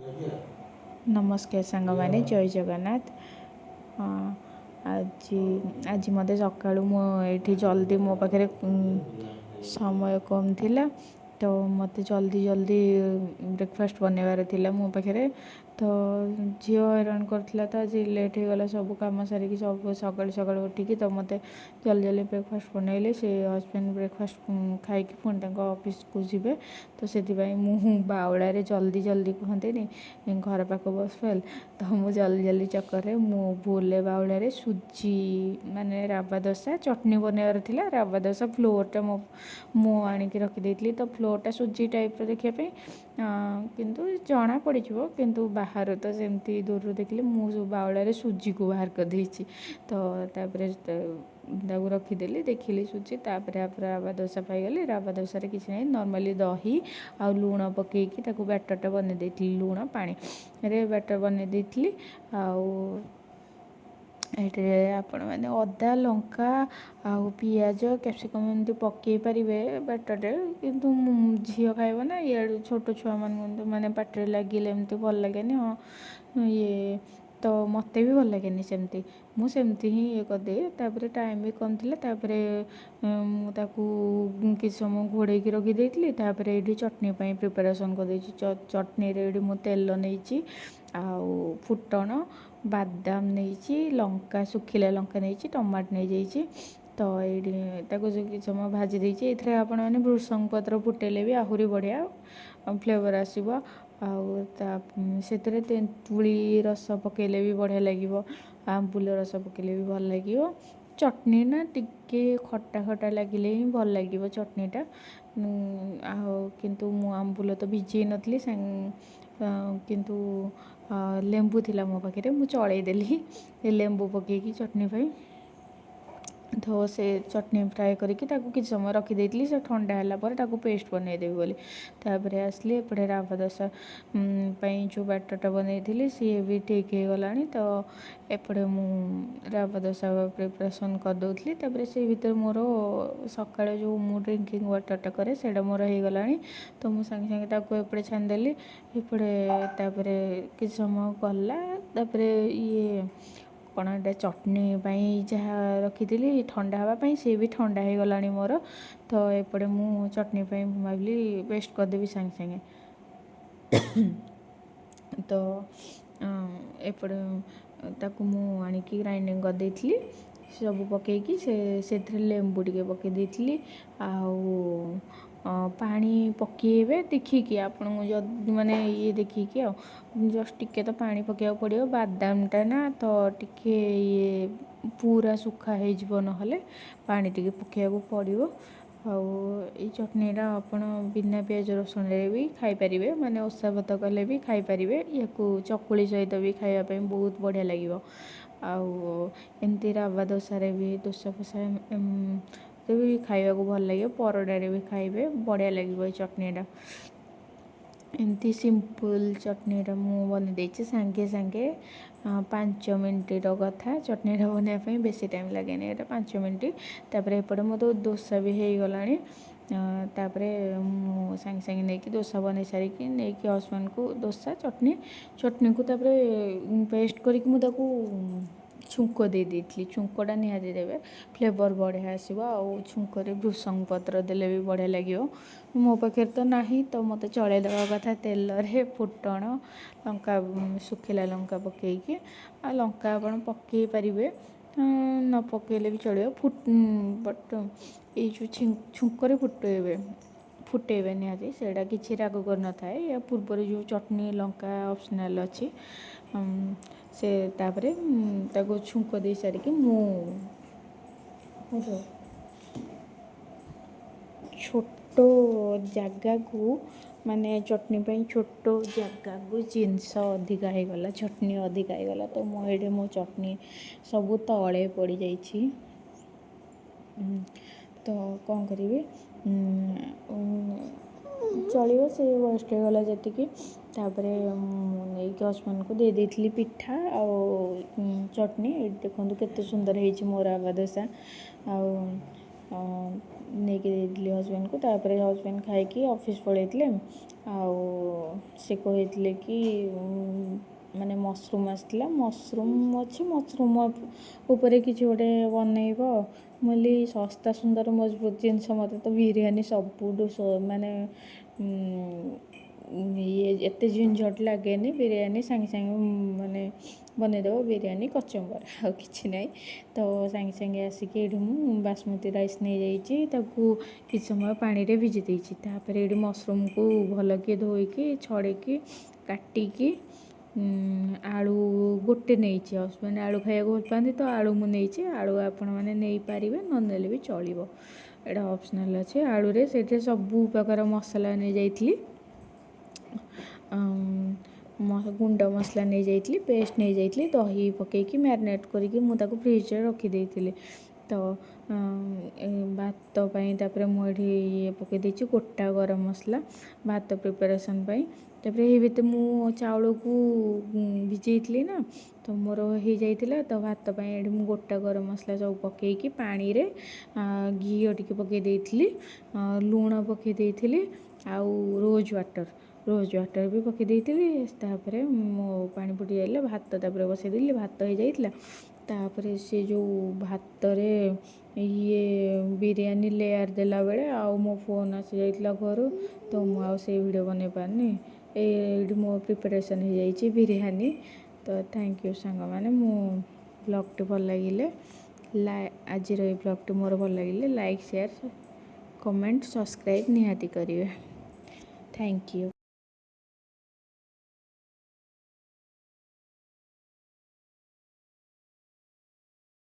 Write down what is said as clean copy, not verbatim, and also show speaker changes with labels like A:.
A: नमस्कार सांग मैंने जय जगन्नाथ। हाँ, आज आज मत सका मुझे जल्दी मो पाखे समय कम थिला तो मत जल्दी जल्दी ब्रेकफास्ट बनवार थिला मो पाखे तो झील हैरान करता तो आज लेट हो गला सब कम सारिकी सब सका सका उठिकी तो मत जल्दी जल्दी ब्रेकफास्ट बनइले से हजबैंड ब्रेकफास्ट खाई पुणी ऑफिस को जी तो से बाउलारे जल्दी जल्दी कहते घर पाख बसफेल तो मुझे जल्दी जल्दी चक्कर मु भूले बाउलारे सुजी माने रावा दोसा चटनी बनवार थिला रावा दोसा फ्लोरटा मु आणिकी रखिदेली तो फ्लोरटा सुजी टाइप देखापी किंतु जना पड़ किंतु बाहर तो सेमती दूर देखिले मु बाउलारे सुजी को बाहर कर देछि तो तापर रखिदेली देखिली सुजी तापर रावा दोसा पाईगली रावा दोसारे किसी ना नॉर्मली दही आ लुण पकईकी बैटरटा बन देती लुण पानी रे बैटर बन देती ये आपण मैंने अदा लंका आउ पियाज कैप्सिकम एमती पकई पारे बैटरे किंतु झील खाइब ना ये छोट छुआ मान मैंने पाटे लगे एमती भल लगे हाँ ये तो मत भी भल लगे सेमती मुझे ही ये करदे तापर टाइम भी कम थी कि समय घोड़े रखी ये चटनी प्रिपेरेसन कर चटनी रे मु तेल नहीं फुटण बादाम नहीं लंका सुखिला लंका नहीं टमाटो नहीं जाइए तो ये किसी समय भाजी देती ये आपण मैंने भृषंग पत्र फुटेले भी आहरी बढ़िया फ्लेवर आसो तेंतुली रस पकेले भी बढ़िया लगे आंबुल रस पकेले भी भल लगे चटनी ना टिके खटा खटा लगिले ही भल लगे चटनीटा किंतु मु आंबुल तो भिजई नी किंतु लेंबू थिला मो पाखे मु चलईदेली लेंबू पकईकी चटनी पाई तो से चटनी फ्राए करके किसी समय रखीदी से ठंडा है पेस्ट बनईदेवी बोली तापर आसली एपटे रावा दोसा जो बैटरटा बनई सी भी ठीक हो गला तो एपटे मु रावा दोसा प्रिपरेसन करदे से भीतर मोर सका जो मु ड्रिंकिंग वाटरटा करे से मोर हो गला तो मुझे सांगे सांगे एपटे छानीदेली एपटे किसी समय गला ये कौन एटा चटनी जहाँ रखी ठंडा हाँवाई सी भी ठंडा हो गला मोर तो एपटे मु चटनी भाविली पेस्ट करदेवी सांगे सांगे तो एपटे ताकू मु आणिकी ग्राइंडिंग कर देती सब पकईकी से लेंबू टे पकई पानी पकेबे देखिकी आपण माने ये देखिकी जस्ट टिके तो पानी पकेबा पड़ो बादामटा ना तो टिके ये पूरा सुखा हो ना पानी टिके पकेबा पड़ो चटनीटा आप बिना पियाज रसुण भी खाईपारे माने ओसा भात कले भी खाईपारे या चकुली सहित भी खावाई बहुत बढ़िया लगे आमती रावा दोसारे भी दोसा फोसा भी खाइबा को भल लगे परडारे भी खाइबे बढ़िया लगे चटनीटा एमती सिंपल चटनीटा मु बन देती सांगे सांगे 5 मिनट कथा चटनीटा बनवाई बेसी टाइम लगे 5 मिनट तापर एपटे मो तो दोसा भी हो गला तापर मु सांगे सांगे नहीं दोसा बन सारिकी नहीं हजबैंड को दोसा चटनी चटनी को तापर पेस्ट करके मुझे छुंक दे देती छुंकटा निहाती देवे फ्लेवर बढ़िया आसो छुंकरे भृषंग पत्र देले भी बढ़िया लगे मो पाखे तो ना तो मत चलईदवा कथा तेल रे फुटण लंका सुखिला लंका पकईकी लंका आप पकई पारे न पकईले भी चलो बट ये जो छुंकरे फुटेबे निहाती सेटा किसी राग कर न था या पूर्वर जो चटनी लंका ऑप्शनल अच्छी से तापरे छुंक दे सारिकी मु छोट जगह को माने चटनी छोट जगह को जिनस अधिका हो गला चटनी अधिका हो गला तो मुझे मो चटनी सब तले पड़ जाइए तो कौन करी चलो से वेस्ट हो गला जी तापर नहीं हजबैंड को दे देती पिठा आ चटनी देखो केते सुंदर हो मोर रावा दोसा नहीं हजबैंड को तापर हजबैंड खाई ऑफिस पलैते ଆଉ ସେ କହିଥିଲେ କି ମାନେ ମସରୁମ୍ ଆସିଥିଲା, ମସରୁମ୍ ଅଛି, ମସରୁମ୍ ଉପରେ କିଛି ଗୋଟେ ବନେଇବ। ମୁଁ କହିଲି ଶସ୍ତା ସୁନ୍ଦର ମଜବୁତ ଜିନିଷ, ମୋତେ ତ ବିରିୟାନୀ ସବୁଠୁ ମାନେ ଇଏ ଏତେ ଝିଂଝଟ ଲାଗେନି। ବିରିୟାନୀ ସାଙ୍ଗେ ସାଙ୍ଗେ ମାନେ ବନେଇଦେବ, ବିରିୟାନୀ କଚମ୍ବର ଆଉ କିଛି ନାହିଁ। ତ ସାଙ୍ଗେ ସାଙ୍ଗେ ଆସିକି ଏଇଠି ମୁଁ ବାସମତୀ ରାଇସ୍ ନେଇଯାଇଛି, ତାକୁ କିଛି ସମୟ ପାଣିରେ ଭିଜି ଦେଇଛି। ତାପରେ ଏଇଠି ମସରୁମ୍କୁ ଭଲକି ଧୋଇକି ଛଡ଼େଇକି କାଟିକି ଆଳୁ ଗୋଟେ ନେଇଛି। ହଜବେଣ୍ଡ ଆଳୁ ଖାଇବାକୁ ଭଲ ପାଆନ୍ତି, ତ ଆଳୁ ମୁଁ ନେଇଛି। ଆଳୁ ଆପଣମାନେ ନେଇପାରିବେ, ନ ନେଲେ ବି ଚଳିବ, ଏଇଟା ଅପସନାଲ୍ ଅଛି। ଆଳୁରେ ସେଇଥିରେ ସବୁ ପ୍ରକାର ମସଲା ନେଇଯାଇଥିଲି, ଗୁଣ୍ଡ ମସଲା ନେଇଯାଇଥିଲି, ପେଷ୍ଟ ନେଇଯାଇଥିଲି, ଦହି ପକେଇକି ମ୍ୟାରିନେଟ୍ କରିକି ମୁଁ ତାକୁ ଫ୍ରିଜରେ ରଖିଦେଇଥିଲି। ତ ଭାତ ପାଇଁ ତାପରେ ମୁଁ ଏଠି ଇଏ ପକେଇ ଦେଇଛି ଗୋଟା ଗରମ ମସଲା ଭାତ ପ୍ରିପାରେସନ୍ ପାଇଁ। ତାପରେ ଏଇ ଭିତରେ ମୁଁ ଚାଉଳକୁ ଭିଜେଇଥିଲି ନା, ତ ମୋର ହେଇଯାଇଥିଲା। ତ ଭାତ ପାଇଁ ଏଠି ମୁଁ ଗୋଟା ଗରମ ମସଲା ସବୁ ପକେଇକି ପାଣିରେ ଘିଅ ଟିକେ ପକେଇ ଦେଇଥିଲି, ଲୁଣ ପକେଇ ଦେଇଥିଲି, ଆଉ ରୋଜ୍ ୱାଟର୍ ବି ପକେଇ ଦେଇଥିଲି। ତାପରେ ମୋ ପାଣି ଫୁଟି ଯାଇଥିଲା, ଭାତ ତାପରେ ବସେଇଦେଲି, ଭାତ ହେଇଯାଇଥିଲା। ତାପରେ ସେ ଯେଉଁ ଭାତରେ ବିରିୟାନୀ ଲେୟାର ଦେଲାବେଳେ ଆଉ ମୋ ଫୋନ୍ ଆସିଯାଇଥିଲା ଘରୁ, ତ ମୁଁ ଆଉ ସେଇ ଭିଡ଼ିଓ ବନେଇ ପାରିନି। ଏଇଠି ମୋ ପ୍ରିପାରେସନ୍ ହେଇଯାଇଛି ବିରିୟାନୀ। ତ ଥ୍ୟାଙ୍କ ୟୁ ସାଙ୍ଗମାନେ। ମୁଁ ବ୍ଲଗ୍ଟି ଭଲ ଲାଗିଲେ ଆଜିର ଏଇ ବ୍ଲଗ୍ଟି ମୋର ଭଲ ଲାଗିଲେ ଲାଇକ୍, ସେୟାର, କମେଣ୍ଟ, ସବସ୍କ୍ରାଇବ୍ ନିହାତି କରିବେ। Thank you.